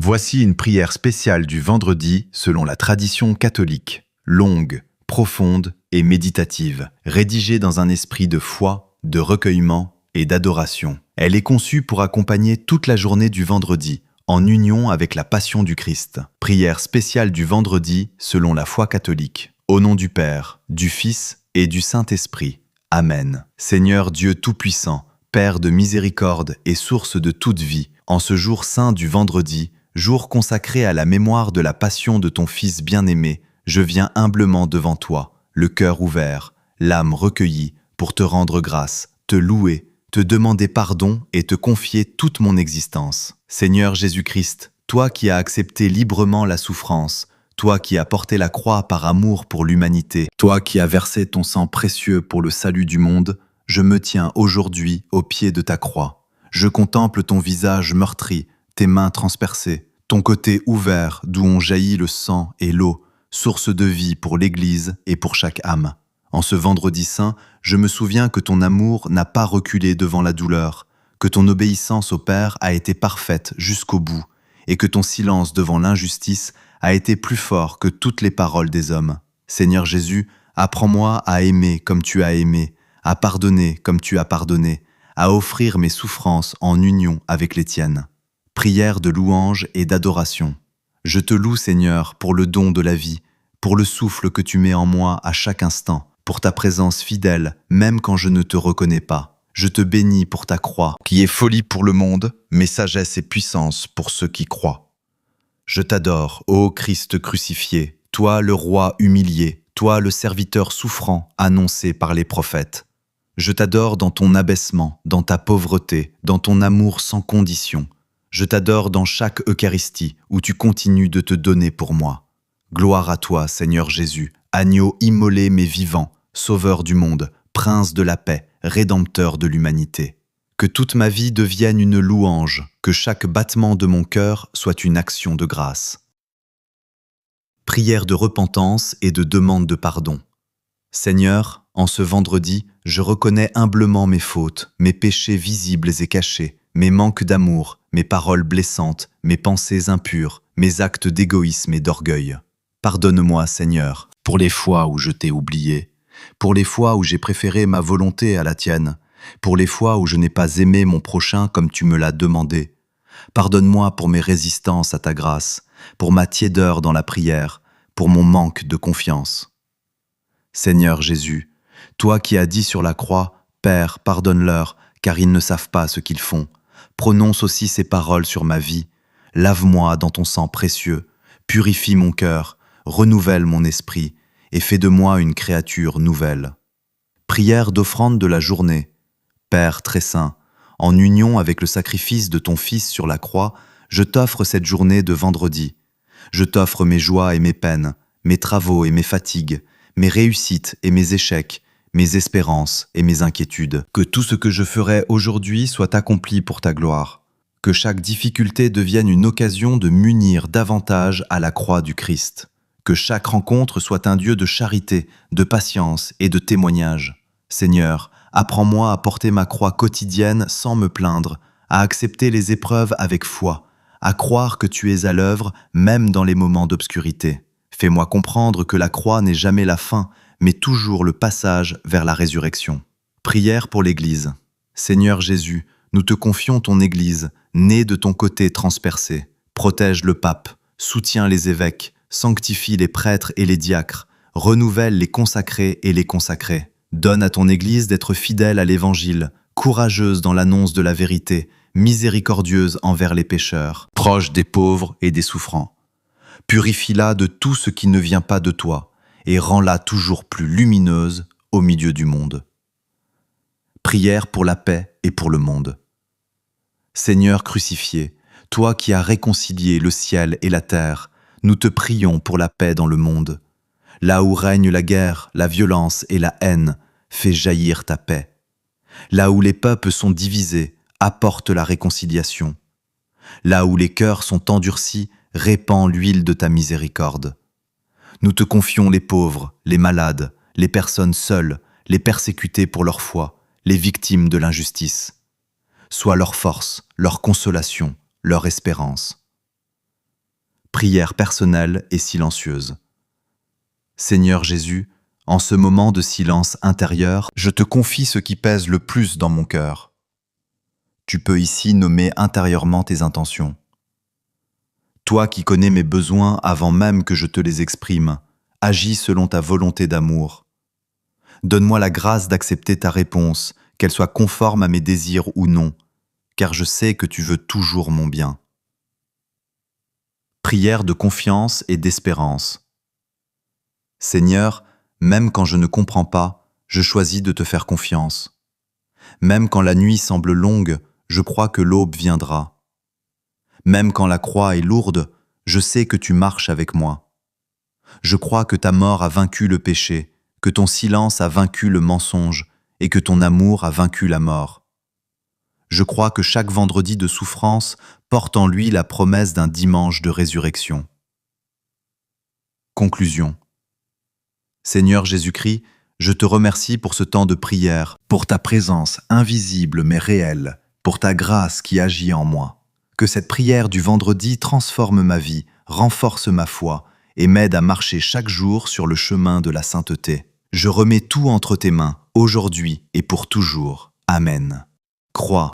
Voici une prière spéciale du vendredi selon la tradition catholique, longue, profonde et méditative, rédigée dans un esprit de foi, de recueillement et d'adoration. Elle est conçue pour accompagner toute la journée du vendredi, en union avec la Passion du Christ. Prière spéciale du vendredi selon la foi catholique. Au nom du Père, du Fils et du Saint-Esprit. Amen. Seigneur Dieu Tout-Puissant, Père de miséricorde et source de toute vie, en ce jour saint du vendredi, jour consacré à la mémoire de la passion de ton Fils bien-aimé, je viens humblement devant toi, le cœur ouvert, l'âme recueillie, pour te rendre grâce, te louer, te demander pardon et te confier toute mon existence. Seigneur Jésus-Christ, toi qui as accepté librement la souffrance, toi qui as porté la croix par amour pour l'humanité, toi qui as versé ton sang précieux pour le salut du monde, je me tiens aujourd'hui au pied de ta croix. Je contemple ton visage meurtri, tes mains transpercées, ton côté ouvert d'où ont jailli le sang et l'eau, source de vie pour l'Église et pour chaque âme. En ce vendredi saint, je me souviens que ton amour n'a pas reculé devant la douleur, que ton obéissance au Père a été parfaite jusqu'au bout, et que ton silence devant l'injustice a été plus fort que toutes les paroles des hommes. Seigneur Jésus, apprends-moi à aimer comme tu as aimé, à pardonner comme tu as pardonné, à offrir mes souffrances en union avec les tiennes. Prière de louange et d'adoration. Je te loue, Seigneur, pour le don de la vie, pour le souffle que tu mets en moi à chaque instant, pour ta présence fidèle, même quand je ne te reconnais pas. Je te bénis pour ta croix, qui est folie pour le monde, mais sagesse et puissance pour ceux qui croient. Je t'adore, ô Christ crucifié, toi le roi humilié, toi le serviteur souffrant annoncé par les prophètes. Je t'adore dans ton abaissement, dans ta pauvreté, dans ton amour sans condition. Je t'adore dans chaque Eucharistie où tu continues de te donner pour moi. Gloire à toi, Seigneur Jésus, agneau immolé mais vivant, sauveur du monde, prince de la paix, rédempteur de l'humanité. Que toute ma vie devienne une louange, que chaque battement de mon cœur soit une action de grâce. Prière de repentance et de demande de pardon. Seigneur, en ce vendredi, je reconnais humblement mes fautes, mes péchés visibles et cachés, mes manques d'amour, mes paroles blessantes, mes pensées impures, mes actes d'égoïsme et d'orgueil. Pardonne-moi, Seigneur, pour les fois où je t'ai oublié, pour les fois où j'ai préféré ma volonté à la tienne, pour les fois où je n'ai pas aimé mon prochain comme tu me l'as demandé. Pardonne-moi pour mes résistances à ta grâce, pour ma tiédeur dans la prière, pour mon manque de confiance. Seigneur Jésus, toi qui as dit sur la croix, Père, pardonne-leur, car ils ne savent pas ce qu'ils font. Prononce aussi ces paroles sur ma vie. Lave-moi dans ton sang précieux, purifie mon cœur, renouvelle mon esprit, et fais de moi une créature nouvelle. Prière d'offrande de la journée. Père très saint, en union avec le sacrifice de ton Fils sur la croix, je t'offre cette journée de vendredi. Je t'offre mes joies et mes peines, mes travaux et mes fatigues, mes réussites et mes échecs, mes espérances et mes inquiétudes. Que tout ce que je ferai aujourd'hui soit accompli pour ta gloire. Que chaque difficulté devienne une occasion de m'unir davantage à la croix du Christ. Que chaque rencontre soit un lieu de charité, de patience et de témoignage. Seigneur, apprends-moi à porter ma croix quotidienne sans me plaindre, à accepter les épreuves avec foi, à croire que tu es à l'œuvre même dans les moments d'obscurité. Fais-moi comprendre que la croix n'est jamais la fin, mais toujours le passage vers la résurrection. Prière pour l'Église. Seigneur Jésus, nous te confions ton Église, née de ton côté transpercé. Protège le pape, soutiens les évêques, sanctifie les prêtres et les diacres, renouvelle les consacrés et les consacrés. Donne à ton Église d'être fidèle à l'Évangile, courageuse dans l'annonce de la vérité, miséricordieuse envers les pécheurs, proche des pauvres et des souffrants. Purifie-la de tout ce qui ne vient pas de toi, et rends-la toujours plus lumineuse au milieu du monde. Prière pour la paix et pour le monde. Seigneur crucifié, toi qui as réconcilié le ciel et la terre, nous te prions pour la paix dans le monde. Là où règne la guerre, la violence et la haine, fais jaillir ta paix. Là où les peuples sont divisés, apporte la réconciliation. Là où les cœurs sont endurcis, répands l'huile de ta miséricorde. Nous te confions les pauvres, les malades, les personnes seules, les persécutés pour leur foi, les victimes de l'injustice. Sois leur force, leur consolation, leur espérance. Prière personnelle et silencieuse. Seigneur Jésus, en ce moment de silence intérieur, je te confie ce qui pèse le plus dans mon cœur. Tu peux ici nommer intérieurement tes intentions. Toi qui connais mes besoins avant même que je te les exprime, agis selon ta volonté d'amour. Donne-moi la grâce d'accepter ta réponse, qu'elle soit conforme à mes désirs ou non, car je sais que tu veux toujours mon bien. Prière de confiance et d'espérance. Seigneur, même quand je ne comprends pas, je choisis de te faire confiance. Même quand la nuit semble longue, je crois que l'aube viendra. Même quand la croix est lourde, je sais que tu marches avec moi. Je crois que ta mort a vaincu le péché, que ton silence a vaincu le mensonge et que ton amour a vaincu la mort. Je crois que chaque vendredi de souffrance porte en lui la promesse d'un dimanche de résurrection. Conclusion. Seigneur Jésus-Christ, je te remercie pour ce temps de prière, pour ta présence invisible mais réelle, pour ta grâce qui agit en moi. Que cette prière du vendredi transforme ma vie, renforce ma foi et m'aide à marcher chaque jour sur le chemin de la sainteté. Je remets tout entre tes mains, aujourd'hui et pour toujours. Amen. Crois.